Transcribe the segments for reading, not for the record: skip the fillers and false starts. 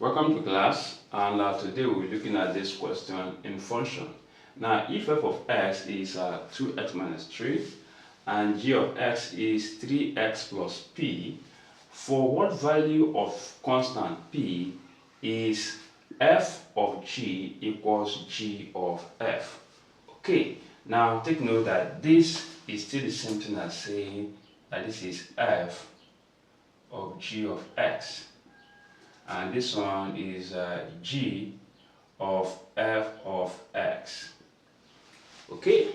Welcome to class, and today we'll be looking at this question in function. Now, if f of x is 2x minus 3 and g of x is 3x plus p, for what value of constant p is f of g equals g of f? Okay, now take note that this is still the same thing as saying that this is f of g of x. And this one is g of f of x. Okay,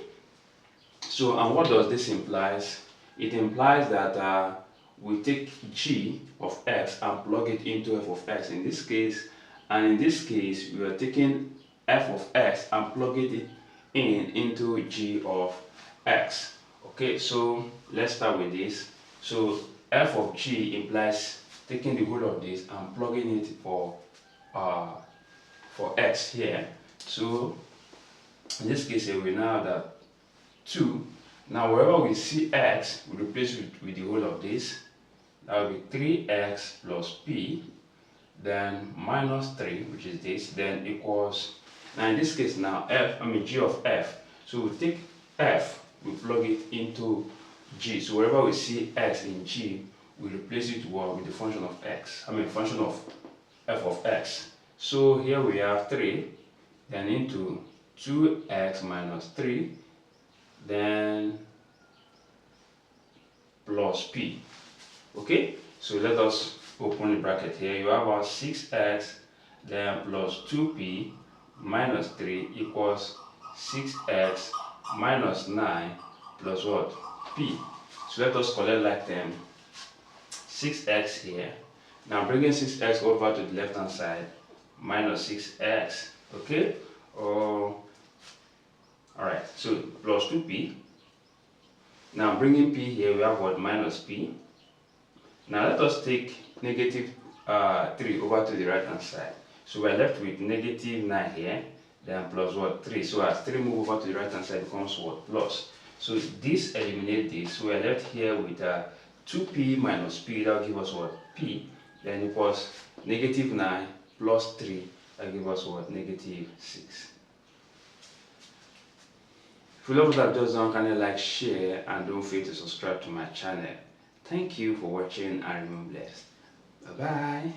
so and what does this implies? It implies that we take g of x and plug it into f of x in this case, and in this case we are taking f of x and plugging it into g of x. Okay, so let's start with this. So f of g implies taking the whole of this and plugging it for x here. So in this case here, we now have that 2. Now wherever we see x, we replace it with the whole of this. That will be 3x plus p, then minus 3, which is this, then equals, now in this case now g of f. So we take f, we plug it into g. So wherever we see x in g, we replace it with the function of x, function of f of x. So here we have 3, then into 2x minus 3, then plus p. Okay, so let us open the bracket here. You have our 6x, then plus 2p minus 3 equals 6x minus 9 plus what? P. So let us collect like them. 6x here. Now bringing 6x over to the left hand side, minus 6x. Okay? Alright, so plus 2p. Now bringing p here, we have what? Minus p. Now let us take negative 3 over to the right hand side. So we are left with negative 9 here, then plus what? 3. So as 3 move over to the right hand side becomes what? Plus. So this eliminates this. So we are left here with 2p minus p, that will give us what? P. Then equals negative 9 plus 3, that gives us what? Negative 6. If you love what I've just done, kindly like, share, and don't forget to subscribe to my channel. Thank you for watching and remain blessed. Bye bye.